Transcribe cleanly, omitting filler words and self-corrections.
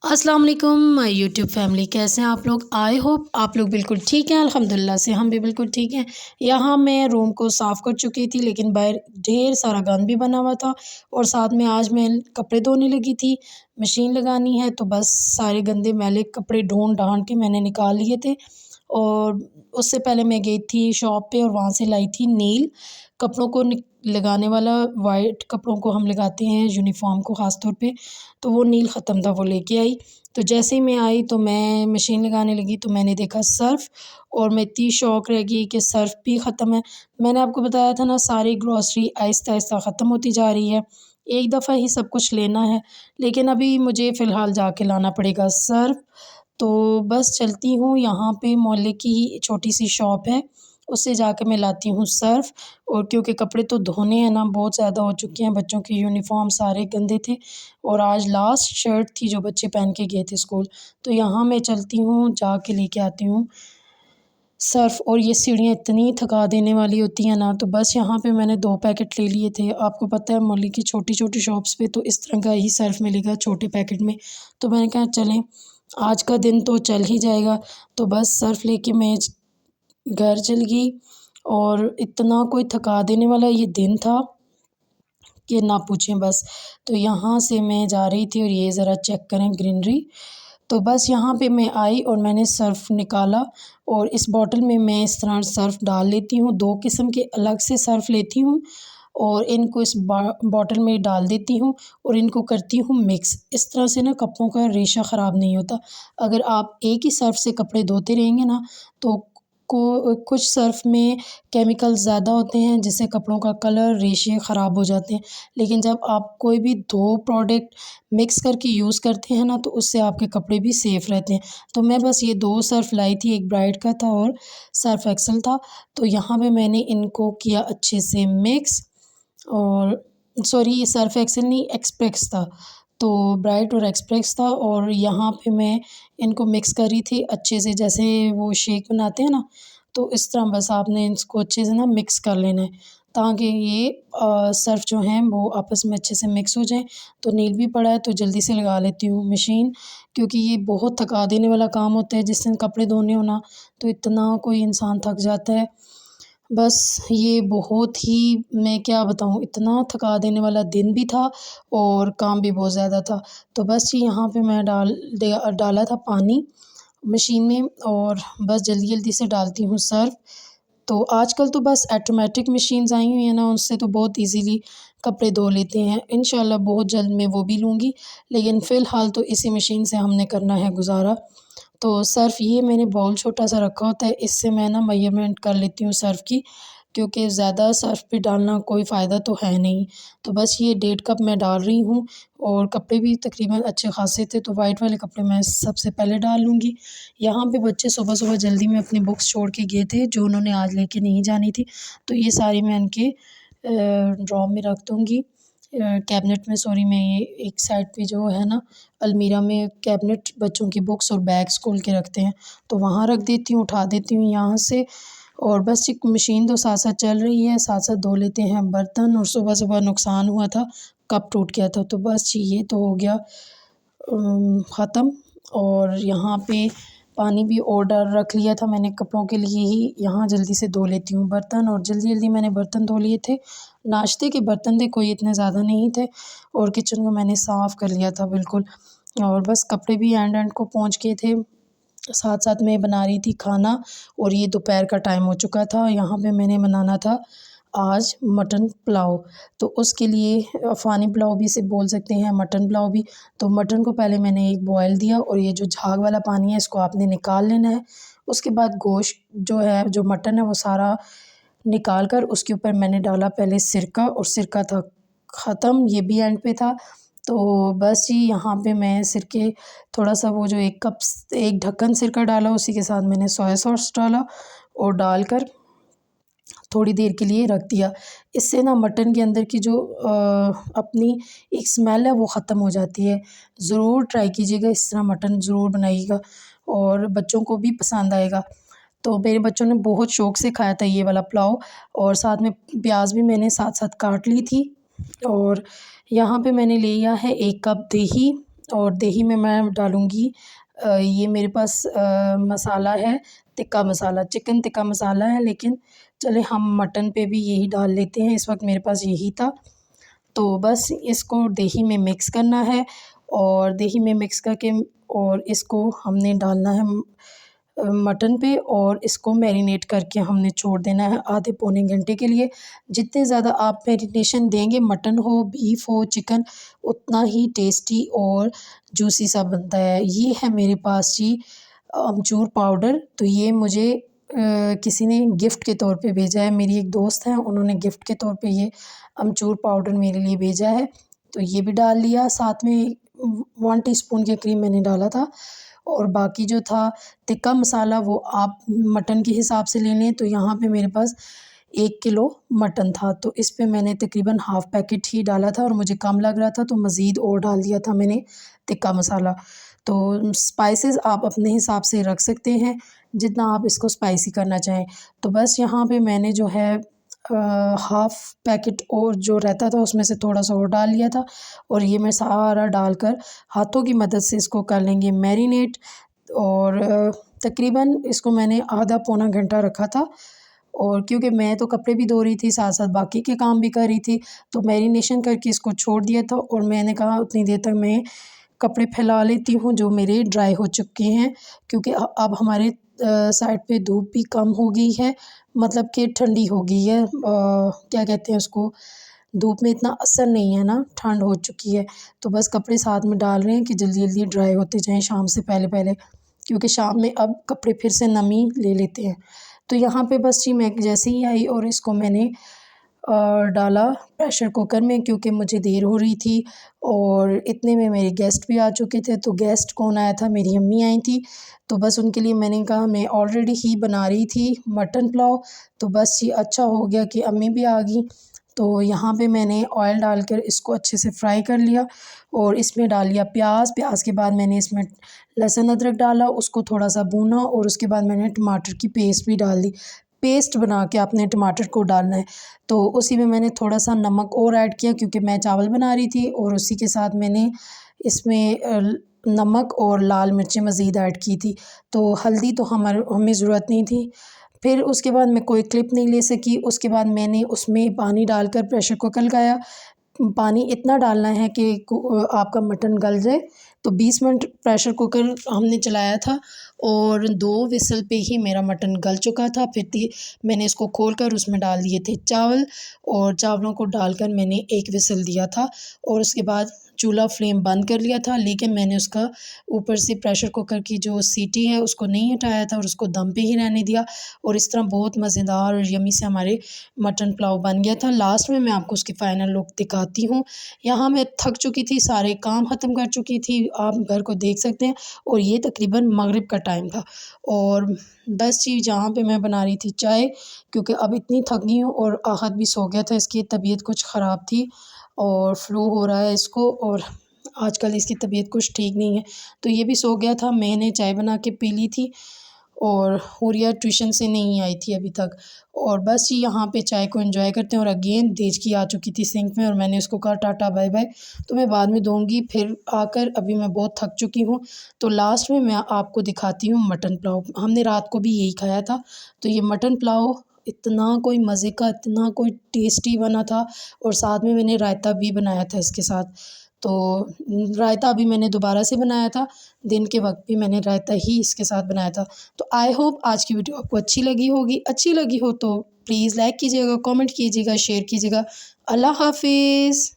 अस्सलाम वालेकुम my YouTube family, कैसे हैं आप लोग। आई होप आप लोग बिल्कुल ठीक हैं। अल्हम्दुलिल्लाह से हम भी बिल्कुल ठीक हैं। यहाँ मैं रूम को साफ़ कर चुकी थी, लेकिन बाहर ढेर सारा गंद भी बना हुआ था। और साथ में आज मैं कपड़े धोने लगी थी, मशीन लगानी है, तो बस सारे गंदे मैले कपड़े ढूंढ ढांड के मैंने निकाल लिए थे। और उससे पहले मैं गई थी शॉप पे और वहाँ से लाई थी नील कपड़ों को लगाने वाला। वाइट कपड़ों को हम लगाते हैं यूनिफॉर्म को ख़ास तौर पे, तो वो नील ख़त्म था, वो लेके आई। तो जैसे ही मैं आई तो मैं मशीन लगाने लगी तो मैंने देखा सर्फ़, और मैं इतनी शौक रह गई कि सर्फ़ भी ख़त्म है। मैंने आपको बताया था ना, सारी ग्रॉसरी आहिस्ता आहिस्ता ख़त्म होती जा रही है। एक दफ़ा ही सब कुछ लेना है, लेकिन अभी मुझे फ़िलहाल जाके लाना पड़ेगा सर्फ़। तो बस चलती हूँ, यहाँ पे मोहल्ले की ही छोटी-सी शॉप है, उससे जाके मैं लाती हूँ सर्फ़। और क्योंकि कपड़े तो धोने हैं ना, बहुत ज़्यादा हो चुके हैं, बच्चों के यूनिफ़ॉर्म सारे गंदे थे। और आज लास्ट शर्ट थी जो बच्चे पहन के गए थे स्कूल, तो यहाँ मैं चलती हूँ, जाके लेके आती हूँ सर्फ़। और ये सीढ़ियाँ इतनी थका देने वाली होती हैं ना, तो बस यहाँ पे मैंने 2 पैकेट ले लिए थे। आपको पता है मोहल्ले की छोटी-छोटी शॉप्स पे तो इस तरह का ही सर्फ़ मिलेगा छोटे पैकेट में। तो मैंने कहा चलें, आज का दिन तो चल ही जाएगा। तो बस सर्फ़ लेके मैं घर चली गई, और इतना कोई थका देने वाला ये दिन था कि ना पूछें बस। तो यहाँ से मैं जा रही थी, और ये ज़रा चेक करें ग्रीनरी। तो बस यहाँ पे मैं आई और मैंने सर्फ़ निकाला, और इस बॉटल में मैं इस तरह सर्फ़ डाल लेती हूँ। 2 किस्म के अलग से सर्फ़ लेती हूँ, और इनको इस बॉटल में डाल देती हूँ, और इनको करती हूँ मिक्स। इस तरह से ना कपड़ों का रेशा ख़राब नहीं होता। अगर आप एक ही सर्फ़ से कपड़े धोते रहेंगे ना, तो कुछ सर्फ़ में केमिकल ज़्यादा होते हैं, जिससे कपड़ों का कलर, रेशे ख़राब हो जाते हैं। लेकिन जब आप कोई भी 2 प्रोडक्ट मिक्स करके यूज़ करते हैं ना, तो उससे आपके कपड़े भी सेफ़ रहते हैं। तो मैं बस ये 2 सर्फ़ लाई थी, एक ब्राइट का था और सर्फ़ एक्सेल था। तो यहाँ पे मैंने इनको किया अच्छे से मिक्स, और सॉरी, ये सर्फ़ एक्सेल नहीं, एक्सप्रेस था। तो ब्राइट और एक्सप्रेस था, और यहाँ पे मैं इनको मिक्स कर रही थी अच्छे से, जैसे वो शेक बनाते हैं ना, तो इस तरह बस आपने इसको अच्छे से ना मिक्स कर लेना है, ताकि ये सर्फ़ जो हैं वो आपस में अच्छे से मिक्स हो जाएँ। तो नील भी पड़ा है, तो जल्दी से लगा लेती हूँ मशीन, क्योंकि ये बहुत थका देने वाला काम होता है। जिस दिन कपड़े धोने हो ना, तो इतना कोई इंसान थक जाता है। बस ये बहुत ही, मैं क्या बताऊँ, इतना थका देने वाला दिन भी था, और काम भी बहुत ज़्यादा था। तो बस जी यहाँ पे मैं डाला था पानी मशीन में, और बस जल्दी-जल्दी से डालती हूँ सर्फ़। तो आजकल तो बस ऑटोमेटिक मशीन्स आई हुई हैं ना, उससे तो बहुत ईज़िली कपड़े धो लेते हैं। इंशाल्लाह बहुत जल्द मैं वो भी लूँगी, लेकिन फ़िलहाल तो इसी मशीन से हमने करना है गुज़ारा। तो सर्फ़ ये मैंने बाउल छोटा-सा रखा होता है, इससे मैं ना मेज़रमेंट कर लेती हूँ सर्फ़ की, क्योंकि ज़्यादा सर्फ़ भी डालना कोई फ़ायदा तो है नहीं। तो बस ये 1.5 कप मैं डाल रही हूँ, और कपड़े भी तकरीबन अच्छे ख़ासे थे, तो वाइट वाले कपड़े मैं सबसे पहले डाल लूँगी। यहाँ पे बच्चे सुबह-सुबह जल्दी में अपनी बुक्स छोड़ के गए थे, जो उन्होंने आज लेके नहीं जानी थी, तो ये सारी मैं उनके ड्रॉर में रख दूँगी। कैबिनेट में, सॉरी, मैं ये एक साइड पे जो है ना, अलमीरा में कैबिनेट बच्चों की बुक्स और बैग्स खोल के रखते हैं, तो वहाँ रख देती हूँ, उठा देती हूँ यहाँ से। और बस एक मशीन तो साथ-साथ चल रही है, साथ-साथ धो लेते हैं बर्तन। और सुबह-सुबह नुकसान हुआ था, कप टूट गया था, तो बस जी ये तो हो गया ख़त्म। और यहाँ पे पानी भी और डाल रख लिया था मैंने कपड़ों के लिए ही। यहाँ जल्दी से धो लेती हूँ बर्तन, और जल्दी-जल्दी मैंने बर्तन धो लिए थे। नाश्ते के बर्तन थे, कोई इतने ज़्यादा नहीं थे, और किचन को मैंने साफ़ कर लिया था बिल्कुल। और बस कपड़े भी एंड को पहुँच गए थे। साथ-साथ मैं बना रही थी खाना, और ये दोपहर का टाइम हो चुका था। यहाँ पे मैंने बनाना था आज मटन पुलाव, तो उसके लिए अफ़गानी पुलाव भी इसे बोल सकते हैं, मटन पुलाव भी। तो मटन को पहले मैंने एक बॉयल दिया, और ये जो झाग वाला पानी है इसको आपने निकाल लेना है। उसके बाद गोश्त जो है, जो मटन है, वो सारा निकाल कर उसके ऊपर मैंने डाला पहले सिरका, और सिरका था ख़त्म, ये भी एंड पे था। तो बस जी यहाँ पे मैं सिरके थोड़ा-सा, वो जो 1 कप एक ढक्कन सिरका डाला, उसी के साथ मैंने सोया सॉस डाला, और डालकर थोड़ी देर के लिए रख दिया। इससे ना मटन के अंदर की जो अपनी एक स्मेल है वो ख़त्म हो जाती है। ज़रूर ट्राई कीजिएगा, इस तरह मटन ज़रूर बनाइएगा, और बच्चों को भी पसंद आएगा। तो मेरे बच्चों ने बहुत शौक़ से खाया था ये वाला पुलाव, और साथ में प्याज़ भी मैंने साथ-साथ काट ली थी। और यहाँ पे मैंने लिया है 1 कप दही, और दही में मैं डालूँगी ये मेरे पास मसाला है, टिक्का मसाला, चिकन टिक्का मसाला है, लेकिन चले हम मटन पे भी यही डाल लेते हैं, इस वक्त मेरे पास यही था। तो बस इसको दही में मिक्स करना है और दही में मिक्स करके और इसको हमने डालना है मटन पे और इसको मैरिनेट करके हमने छोड़ देना है आधे पौने घंटे के लिए। जितने ज़्यादा आप मैरिनेशन देंगे, मटन हो, बीफ हो, चिकन, उतना ही टेस्टी और जूसी सा बनता है। ये है मेरे पास जी अमचूर पाउडर। तो ये मुझे किसी ने गिफ्ट के तौर पे भेजा है, मेरी एक दोस्त है, उन्होंने गिफ्ट के तौर पे ये अमचूर पाउडर मेरे लिए भेजा है। तो ये भी डाल लिया, साथ में 1 टीस्पून के करीब मैंने डाला था। और बाकी जो था टिक्का मसाला वो आप मटन के हिसाब से ले लें। तो यहाँ पे मेरे पास 1 किलो मटन था, तो इस पे मैंने तकरीबन हाफ़ पैकेट ही डाला था और मुझे कम लग रहा था तो मज़ीद और डाल दिया था मैंने टिक्का मसाला। तो स्पाइसेस आप अपने हिसाब से रख सकते हैं, जितना आप इसको स्पाइसी करना चाहें। तो बस यहाँ पे मैंने जो है हाफ़ पैकेट और जो रहता था उसमें से थोड़ा-सा और डाल लिया था और ये मैं सारा डालकर हाथों की मदद से इसको कर लेंगे मैरिनेट। और तकरीबन इसको मैंने आधा पौना घंटा रखा था और क्योंकि मैं तो कपड़े भी धो रही थी, साथ-साथ बाकी के काम भी कर रही थी, तो मैरिनेशन करके इसको छोड़ दिया था और मैंने कहा उतनी देर तक मैं कपड़े फैला लेती हूँ जो मेरे ड्राई हो चुके हैं, क्योंकि अब हमारे साइड पे धूप भी कम हो गई है, मतलब कि ठंडी हो गई है, क्या कहते हैं उसको, धूप में इतना असर नहीं है ना, ठंड हो चुकी है। तो बस कपड़े साथ में डाल रहे हैं कि जल्दी-जल्दी ड्राई होते जाएँ शाम से पहले-पहले, क्योंकि शाम में अब कपड़े फिर से नमी ले लेते हैं। तो यहाँ पे बस जी मैं जैसे ही आई और इसको मैंने डाला प्रेशर कुकर में, क्योंकि मुझे देर हो रही थी और इतने में मेरे गेस्ट भी आ चुके थे। तो गेस्ट कौन आया था, मेरी अम्मी आई थी, तो बस उनके लिए मैंने कहा, मैं ऑलरेडी ही बना रही थी मटन पुलाव, तो बस ये अच्छा हो गया कि अम्मी भी आ गई। तो यहाँ पे मैंने ऑयल डालकर इसको अच्छे से फ्राई कर लिया और इसमें डाल लिया प्याज। प्याज के बाद मैंने इसमें लहसुन अदरक डाला, उसको थोड़ा सा भूना और उसके बाद मैंने टमाटर की पेस्ट भी डाल दी। पेस्ट बना के आपने टमाटर को डालना है। तो उसी में मैंने थोड़ा सा नमक और ऐड किया, क्योंकि मैं चावल बना रही थी, और उसी के साथ मैंने इसमें नमक और लाल मिर्चें मज़ीद ऐड की थी। तो हल्दी तो हमें ज़रूरत नहीं थी। फिर उसके बाद मैं कोई क्लिप नहीं ले सकी, उसके बाद मैंने उसमें पानी डालकर प्रेशर कुकर लगाया। पानी इतना डालना है कि आपका मटन गल जाए। तो 20 मिनट प्रेशर कुकर हमने चलाया था और 2 विसल पे ही मेरा मटन गल चुका था। फिर मैंने इसको खोलकर उसमें डाल दिए थे चावल और चावलों को डालकर मैंने 1 विसल दिया था और उसके बाद चूल्हा फ्लेम बंद कर लिया था। लेकिन मैंने उसका ऊपर से प्रेशर कुकर की जो सीटी है उसको नहीं हटाया था और उसको दम पे ही रहने दिया और इस तरह बहुत मज़ेदार और यम्मी से हमारे मटन पुलाव बन गया था। लास्ट में मैं आपको उसकी फ़ाइनल लुक दिखाती हूँ। यहाँ मैं थक चुकी थी, सारे काम ख़त्म कर चुकी थी, आप घर को देख सकते हैं, और ये तकरीबन मगरिब का टाइम था। और बस जी जहाँ पे मैं बना रही थी चाय, क्योंकि अब इतनी थक गई हूँ और आहत भी सो गया था, इसकी तबीयत कुछ ख़राब थी और फ्लू हो रहा है इसको और आजकल इसकी तबीयत कुछ ठीक नहीं है। तो ये भी सो गया था, मैंने चाय बना के पी ली थी और हुरिया ट्यूशन से नहीं आई थी अभी तक। और बस ये यहाँ पे चाय को एंजॉय करते हैं और अगेन देचकी आ चुकी थी सिंक में और मैंने उसको कहा टाटा बाय बाय, तो मैं बाद में दूँगी फिर आकर, अभी मैं बहुत थक चुकी हूँ। तो लास्ट में मैं आपको दिखाती हूँ मटन पुलाव। हमने रात को भी यही खाया था। तो ये मटन पुलाव इतना कोई मज़े का, इतना कोई टेस्टी बना था और साथ में मैंने रायता भी बनाया था इसके साथ। तो रायता अभी मैंने दोबारा से बनाया था, दिन के वक्त भी मैंने रायता ही इसके साथ बनाया था। तो आई होप आज की वीडियो आपको अच्छी लगी होगी। अच्छी लगी हो तो प्लीज़ लाइक कीजिएगा, कमेंट कीजिएगा, शेयर कीजिएगा। अल्लाह हाफ़िज़।